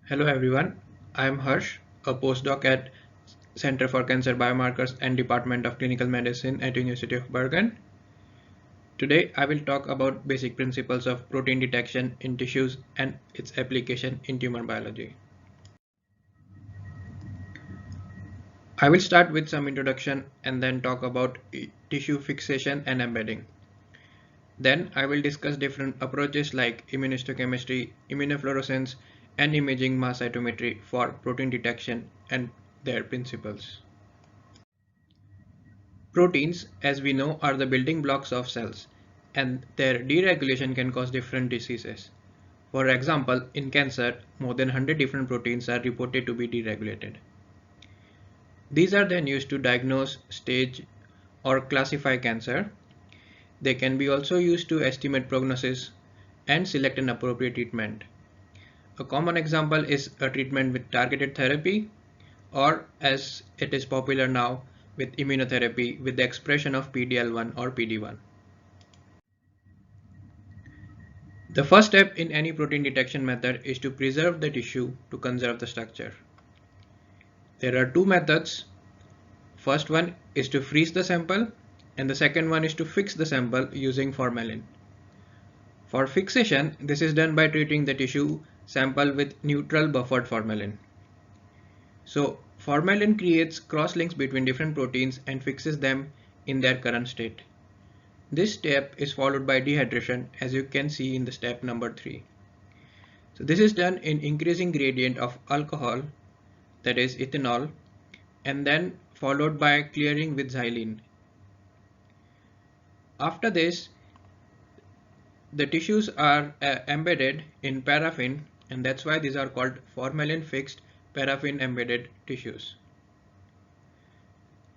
Hello everyone, I am Harsh, a postdoc at Center for Cancer Biomarkers and Department of Clinical Medicine at University of Bergen. Today I will talk about basic principles of protein detection in tissues and its application in tumor biology. I will start with some introduction and then talk about tissue fixation and embedding. Then I will discuss different approaches like immunohistochemistry, immunofluorescence, and imaging mass cytometry for protein detection and their principles. Proteins, as we know, are the building blocks of cells, and their deregulation can cause different diseases. For example, in cancer, more than 100 different proteins are reported to be deregulated. These are then used to diagnose, stage, or classify cancer. They can be also used to estimate prognosis and select an appropriate treatment. A common example is a treatment with targeted therapy, or as it is popular now, with immunotherapy with the expression of PD-L1 or PD-1. The first step in any protein detection method is to preserve the tissue to conserve the structure. There are two methods. First one is to freeze the sample, and the second one is to fix the sample using formalin. For fixation, this is done by treating the tissue sample with neutral buffered formalin. So formalin creates cross-links between different proteins and fixes them in their current state. This step is followed by dehydration, as you can see in the step number 3. So this is done in increasing gradient of alcohol, that is ethanol, and then followed by clearing with xylene. After this, the tissues are embedded in paraffin, and that's why these are called formalin fixed paraffin embedded tissues.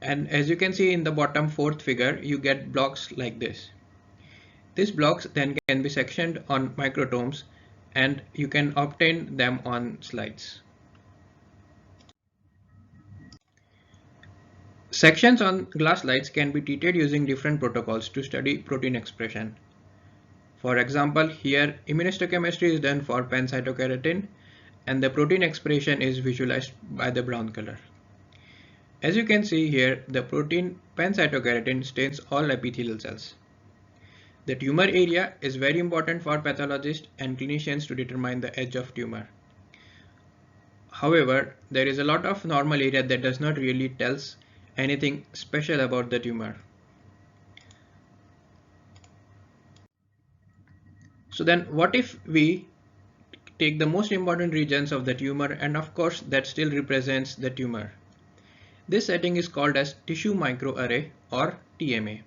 And as you can see in the bottom fourth figure, you get blocks like this. These blocks then can be sectioned on microtomes, and you can obtain them on slides. Sections on glass slides can be treated using different protocols to study protein expression. For example, here immunohistochemistry is done for pan-cytokeratin, and the protein expression is visualized by the brown color. As you can see here, the protein pan-cytokeratin stains all epithelial cells. The tumor area is very important for pathologists and clinicians to determine the edge of tumor. However, there is a lot of normal area that does not really tell us anything special about the tumor. So then what if we take the most important regions of the tumor, and of course that still represents the tumor. This setting is called as tissue microarray or TMA.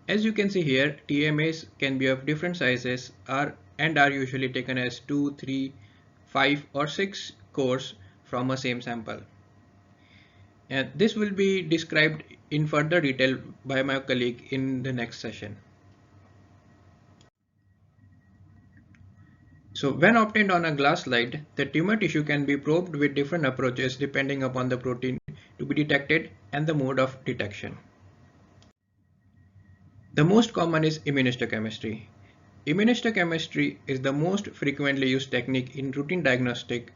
As you can see here, TMAs can be of different sizes and are usually taken as 2, 3, 5 or 6 cores from a same sample. And this will be described in further detail by my colleague in the next session. So when obtained on a glass slide, the tumor tissue can be probed with different approaches depending upon the protein to be detected and the mode of detection. The most common is immunohistochemistry. Immunohistochemistry is the most frequently used technique in routine diagnostic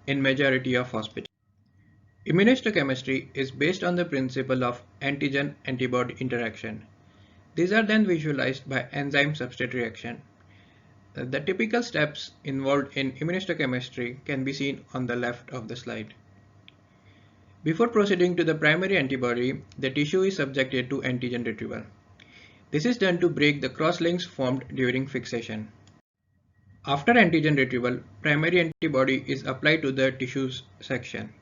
in majority of hospitals. Immunohistochemistry is based on the principle of antigen-antibody interaction. These are then visualized by enzyme-substrate reaction. The typical steps involved in immunohistochemistry can be seen on the left of the slide. Before proceeding to the primary antibody, the tissue is subjected to antigen retrieval. This is done to break the cross-links formed during fixation. After antigen retrieval, primary antibody is applied to the tissues section.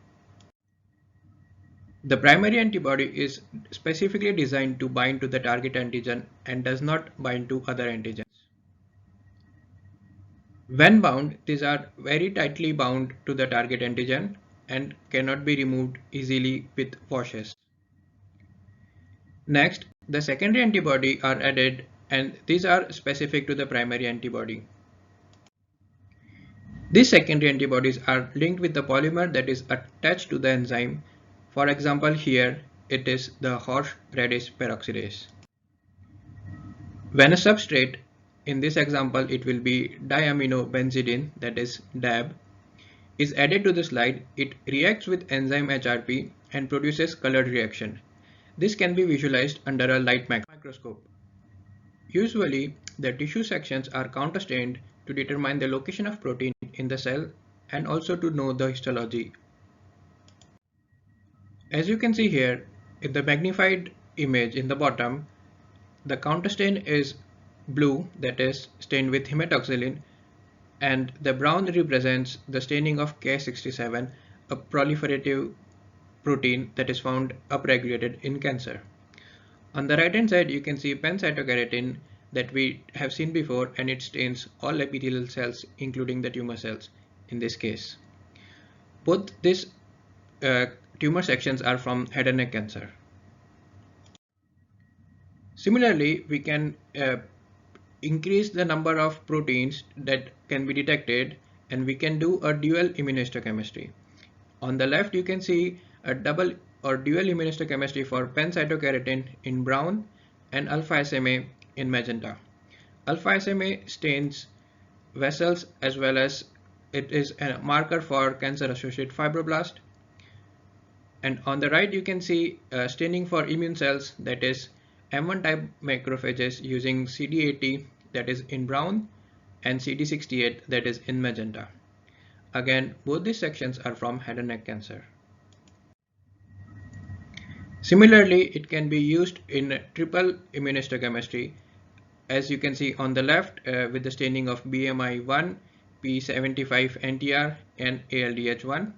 The primary antibody is specifically designed to bind to the target antigen and does not bind to other antigens. When bound, these are very tightly bound to the target antigen and cannot be removed easily with washes. Next, the secondary antibody are added, and these are specific to the primary antibody. These secondary antibodies are linked with the polymer that is attached to the enzyme. For example, here it is the horseradish peroxidase. When a substrate, in this example it will be diaminobenzidine, that is DAB, is added to the slide, it reacts with enzyme HRP and produces colored reaction. This can be visualized under a light microscope. Usually, the tissue sections are counterstained to determine the location of protein in the cell and also to know the histology. As you can see here, in the magnified image in the bottom, the counterstain is blue, that is stained with hematoxylin, and the brown represents the staining of K67, a proliferative protein that is found upregulated in cancer. On the right hand side, you can see pancytokeratin that we have seen before, and it stains all epithelial cells including the tumor cells in this case. Both these tumor sections are from head and neck cancer. Similarly, we can increase the number of proteins that can be detected, and we can do a dual immunohistochemistry. On the left, you can see a double or dual immunohistochemistry for pancytokeratin in brown and alpha SMA in magenta. Alpha SMA stains vessels as well as it is a marker for cancer-associated fibroblast. And on the right, you can see staining for immune cells, that is M1 type macrophages using CD80, that is in brown, and CD68, that is in magenta. Again, both these sections are from head and neck cancer. Similarly, it can be used in triple immunohistochemistry, as you can see on the left with the staining of BMI1, P75NTR, and ALDH1,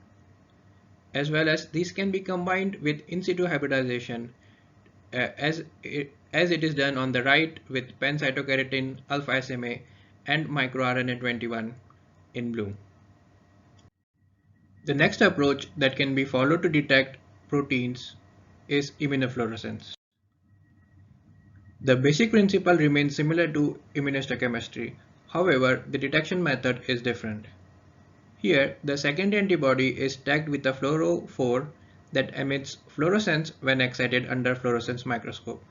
as well as these can be combined with in situ hybridization as it is done on the right with pancytokeratin, alpha SMA, and microRNA21 in blue. The next approach that can be followed to detect proteins is immunofluorescence. The basic principle remains similar to immunohistochemistry. However, the detection method is different. Here, the secondary antibody is tagged with a fluorophore that emits fluorescence when excited under fluorescence microscope.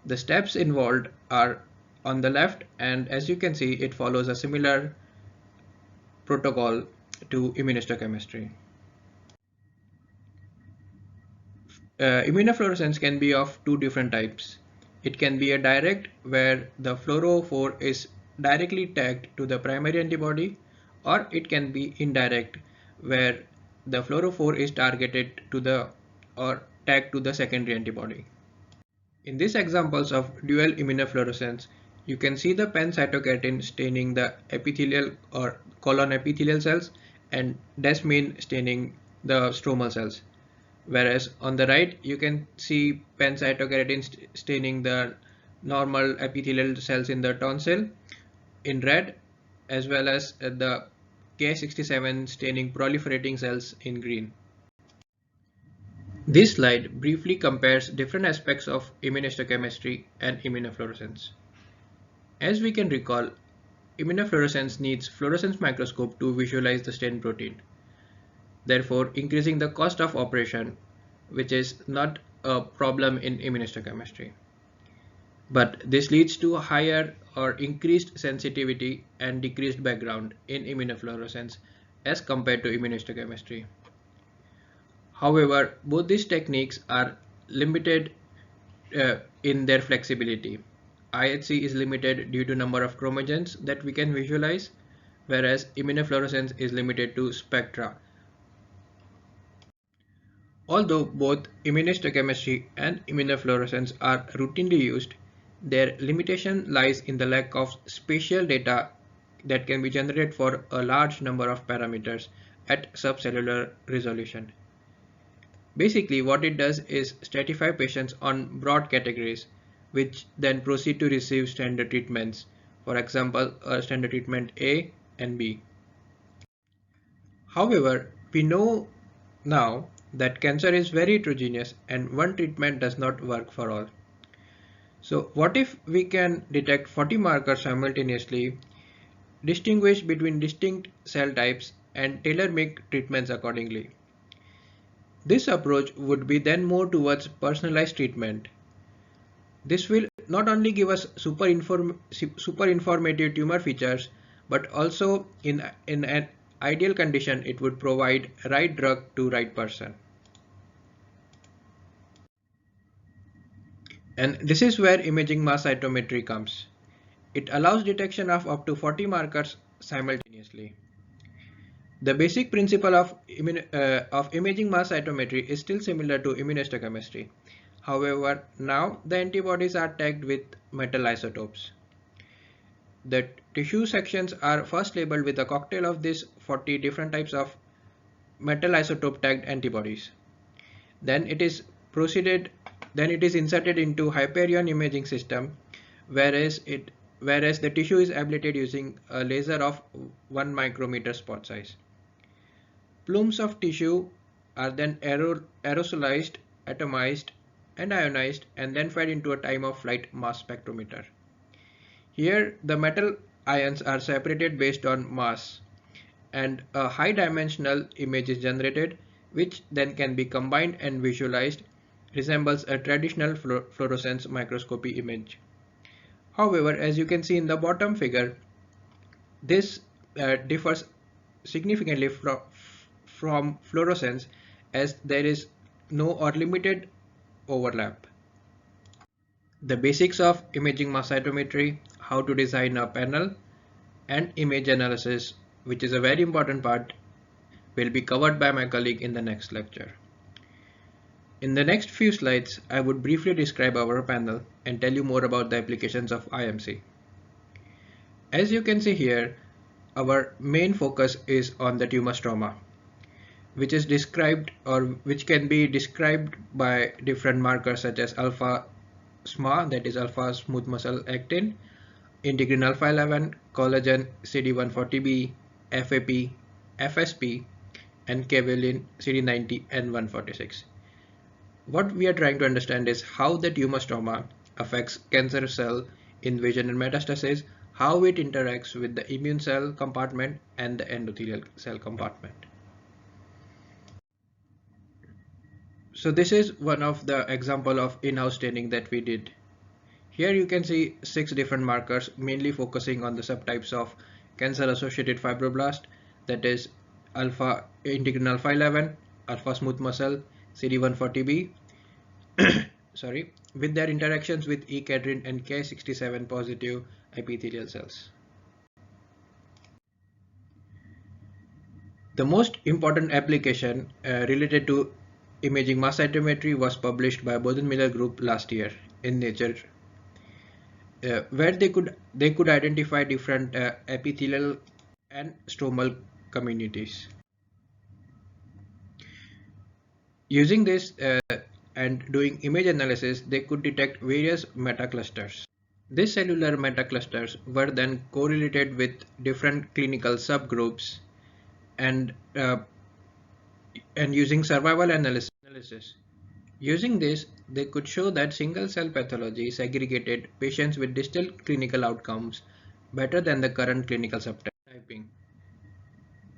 The steps involved are on the left, and as you can see, it follows a similar protocol to immunohistochemistry. Immunofluorescence can be of two different types. It can be a direct, where the fluorophore is directly tagged to the primary antibody, or it can be indirect, where the fluorophore is targeted to the or tagged to the secondary antibody. In these examples of dual immunofluorescence, you can see the pancytokeratin staining the epithelial or colon epithelial cells and desmin staining the stromal cells. Whereas on the right, you can see pancytokeratin staining the normal epithelial cells in the tonsil in red, as well as the K67 staining proliferating cells in green. This slide briefly compares different aspects of immunohistochemistry and immunofluorescence. As we can recall, immunofluorescence needs fluorescence microscope to visualize the stained protein, therefore increasing the cost of operation, which is not a problem in immunohistochemistry. But this leads to higher or increased sensitivity and decreased background in immunofluorescence as compared to immunohistochemistry. However, both these techniques are limited in their flexibility. IHC is limited due to number of chromogens that we can visualize, whereas immunofluorescence is limited to spectra. Although both immunohistochemistry and immunofluorescence are routinely used, their limitation lies in the lack of spatial data that can be generated for a large number of parameters at subcellular resolution. Basically, what it does is stratify patients on broad categories, which then proceed to receive standard treatments, for example, standard treatment A and B. However, we know now that cancer is very heterogeneous and one treatment does not work for all. So what if we can detect 40 markers simultaneously, distinguish between distinct cell types, and tailor-make treatments accordingly? This approach would be then more towards personalized treatment. This will not only give us super informative tumor features, but also in an ideal condition, it would provide right drug to right person. And this is where imaging mass cytometry comes. It allows detection of up to 40 markers simultaneously. The basic principle of imaging mass cytometry is still similar to immunohistochemistry. However, now the antibodies are tagged with metal isotopes. The tissue sections are first labeled with a cocktail of these 40 different types of metal isotope tagged antibodies. Then it is inserted into Hyperion imaging system, whereas the tissue is ablated using a laser of 1 micrometer spot size. Plumes of tissue are then aerosolized, atomized, and ionized, and then fed into a time-of-flight mass spectrometer. Here, the metal ions are separated based on mass, and a high-dimensional image is generated, which then can be combined and visualized, resembles a traditional fluorescence microscopy image. However, as you can see in the bottom figure, this differs significantly from fluorescence, as there is no or limited overlap. The basics of imaging mass cytometry, how to design a panel, and image analysis, which is a very important part, will be covered by my colleague in the next lecture. In the next few slides, I would briefly describe our panel and tell you more about the applications of IMC. As you can see here, our main focus is on the tumor stroma, which is described or which can be described by different markers such as alpha SMA, that is alpha smooth muscle actin, integrin alpha 11, collagen CD140B, FAP, FSP, and caveolin CD90 and 146. What we are trying to understand is how the tumor stroma affects cancer cell invasion and metastasis, how it interacts with the immune cell compartment and the endothelial cell compartment. So this is one of the example of in-house staining that we did. Here you can see 6 different markers, mainly focusing on the subtypes of cancer-associated fibroblast, that is integrin alpha 11, alpha smooth muscle, CD140B, sorry, with their interactions with E-cadherin and Ki67 positive epithelial cells. The most important application related to imaging mass cytometry was published by Bodenmiller group last year in Nature, where they could identify different epithelial and stromal communities. Using this and doing image analysis, they could detect various metaclusters. These cellular metaclusters were then correlated with different clinical subgroups and using survival analysis. Using this, they could show that single cell pathology segregated patients with distal clinical outcomes better than the current clinical subtyping.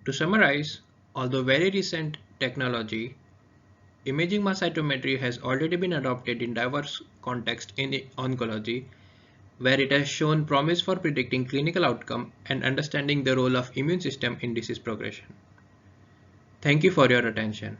To summarize, although very recent technology, imaging mass cytometry has already been adopted in diverse contexts in oncology, where it has shown promise for predicting clinical outcome and understanding the role of immune system in disease progression. Thank you for your attention.